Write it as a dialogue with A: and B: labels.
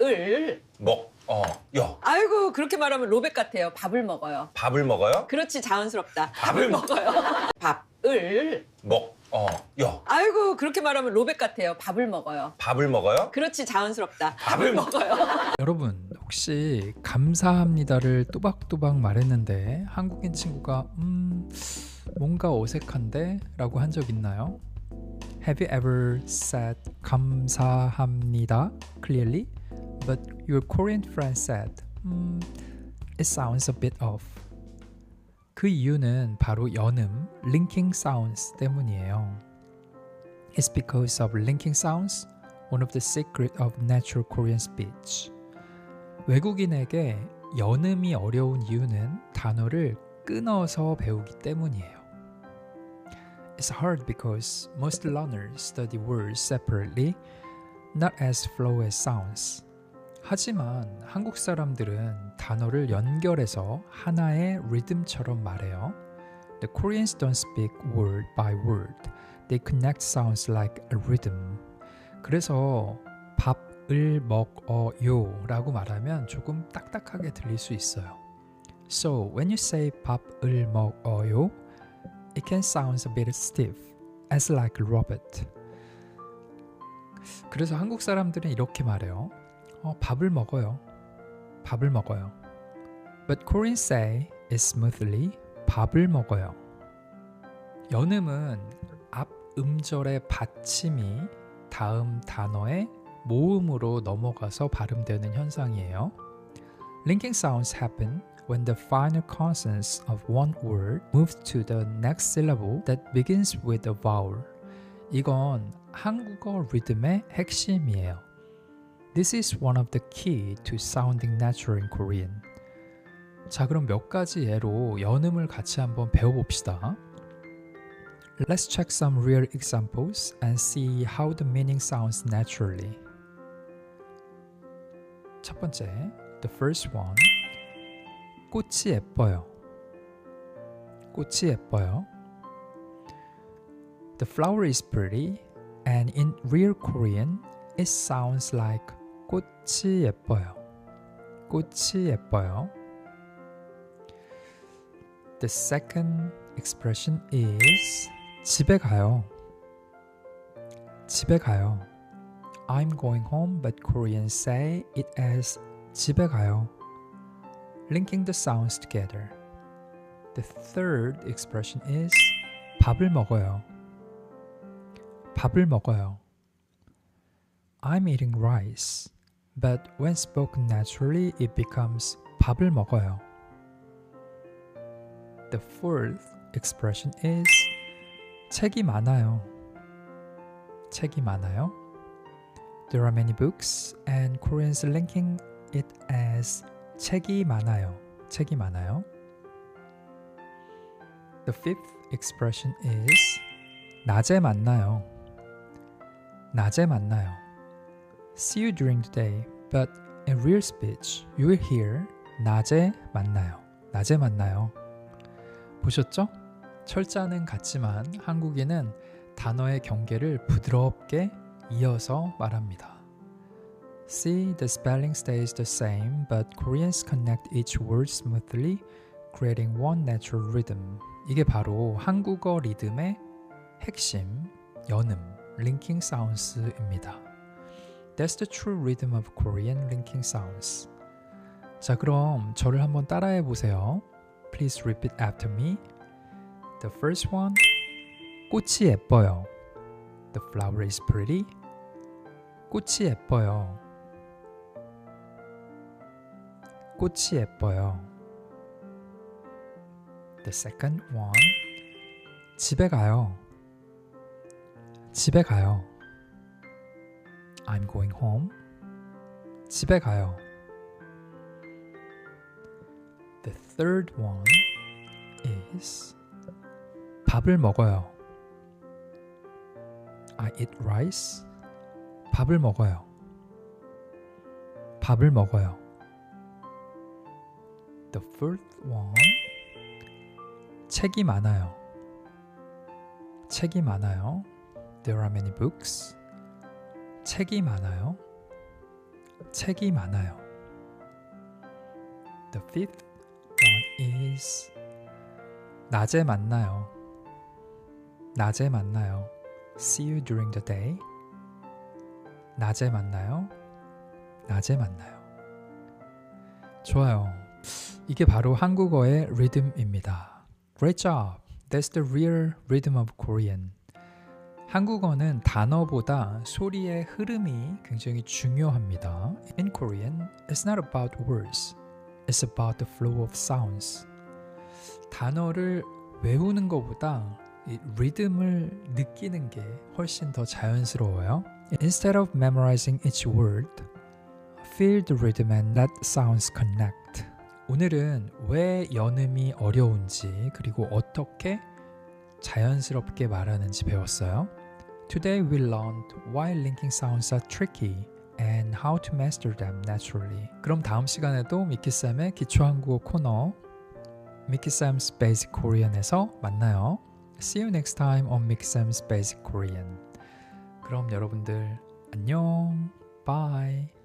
A: 밥을
B: 여.
A: 아이고 그렇게 말하면 로백 같아요. 밥을 먹어요.
B: 밥을 먹어요?
A: 그렇지 자연스럽다.
B: 밥을
A: 먹어요. 밥을
B: 여.
A: 아이고 그렇게 말하면 로백 같아요. 밥을 먹어요.
B: 밥을 먹어요?
A: 그렇지 자연스럽다.
B: 밥을
A: 먹어요.
C: 여러분 혹시 감사합니다를 또박또박 말했는데 한국인 친구가 뭔가 어색한데? 라고 한 적 있나요? Have you ever said 감사합니다 clearly? But your Korean friend said it sounds a bit off. 그 이유는 바로 연음, linking sounds 때문이에요. It's because of linking sounds, one of the secret of natural Korean speech. 외국인에게 연음이 어려운 이유는 단어를 끊어서 배우기 때문이에요. It's hard because most learners study words separately, not as flow as sounds. 하지만 한국 사람들은 단어를 연결해서 하나의 리듬처럼 말해요. The Koreans don't speak word by word. They connect sounds like a rhythm. 그래서 밥을 먹어요 라고 말하면 조금 딱딱하게 들릴 수 있어요. So when you say 밥을 먹어요, it can sound a bit stiff, as like a robot. 그래서 한국 사람들은 이렇게 말해요. 밥을 먹어요. 밥을 먹어요. But Koreans say it smoothly. 밥을 먹어요. 연음은 앞 음절의 받침이 다음 단어의 모음으로 넘어가서 발음되는 현상이에요. Linking sounds happen when the final consonants of one word moves to the next syllable that begins with a vowel. 이건 한국어 리듬의 핵심이에요. This is one of the key to sounding natural in Korean. 자, 그럼 몇 가지 예로 연음을 같이 한번 배워봅시다. Let's check some real examples and see how the meaning sounds naturally. 첫 번째, the first one. 꽃이 예뻐요. 꽃이 예뻐요. The flower is pretty, and in real Korean, it sounds like 꽃이 예뻐요. 꽃이 예뻐요. The second expression is 집에 가요. 집에 가요. I'm going home, but Koreans say it as 집에 가요. Linking the sounds together. The third expression is 밥을 먹어요. 밥을 먹어요. I'm eating rice, but when spoken naturally, it becomes 밥을 먹어요. The fourth expression is 책이 많아요. 책이 많아요. There are many books, and Koreans linking it as 책이 많아요. 책이 많아요. The fifth expression is 낮에 만나요. 낮에 만나요. See you during the day, but in real speech, you will hear 낮에 만나요. 낮에 만나요. 보셨죠? 철자는 같지만 한국인은 단어의 경계를 부드럽게 이어서 말합니다. See, the spelling stays the same, but Koreans connect each word smoothly, creating one natural rhythm. 이게 바로 한국어 리듬의 핵심, 연음, linking sounds입니다. That's the true rhythm of Korean linking sounds. 자, 그럼 저를 한번 따라해 보세요. Please repeat after me. The first one, 꽃이 예뻐요. The flower is pretty. 꽃이 예뻐요. 꽃이 예뻐요. The second one, 집에 가요. 집에 가요. I'm going home. 집에 가요. The third one is 밥을 먹어요. I eat rice. 밥을 먹어요. 밥을 먹어요. The fourth one, 책이 많아요. 책이 많아요. There are many books. 책이 많아요. 책이 많아요. The fifth one is 낮에 만나요. 낮에 만나요. See you during the day. 낮에 만나요. 낮에 만나요. 좋아요. 이게 바로 한국어의 리듬입니다. Great job. That's the real rhythm of Korean. 한국어는 단어보다 소리의 흐름이 굉장히 중요합니다. In Korean, it's not about words. It's about the flow of sounds. 단어를 외우는 것보다 이 리듬을 느끼는 게 훨씬 더 자연스러워요. Instead of memorizing each word, feel the rhythm and let sounds connect. 오늘은 왜 연음이 어려운지 그리고 어떻게 자연스럽게 말하는지 배웠어요. Today we learned why linking sounds are tricky and how to master them naturally. 그럼 다음 시간에도 미키쌤의 기초한국어 코너 미키쌤's Basic Korean에서 만나요. See you next time on 미키쌤's Basic Korean. 그럼 여러분들 안녕. Bye.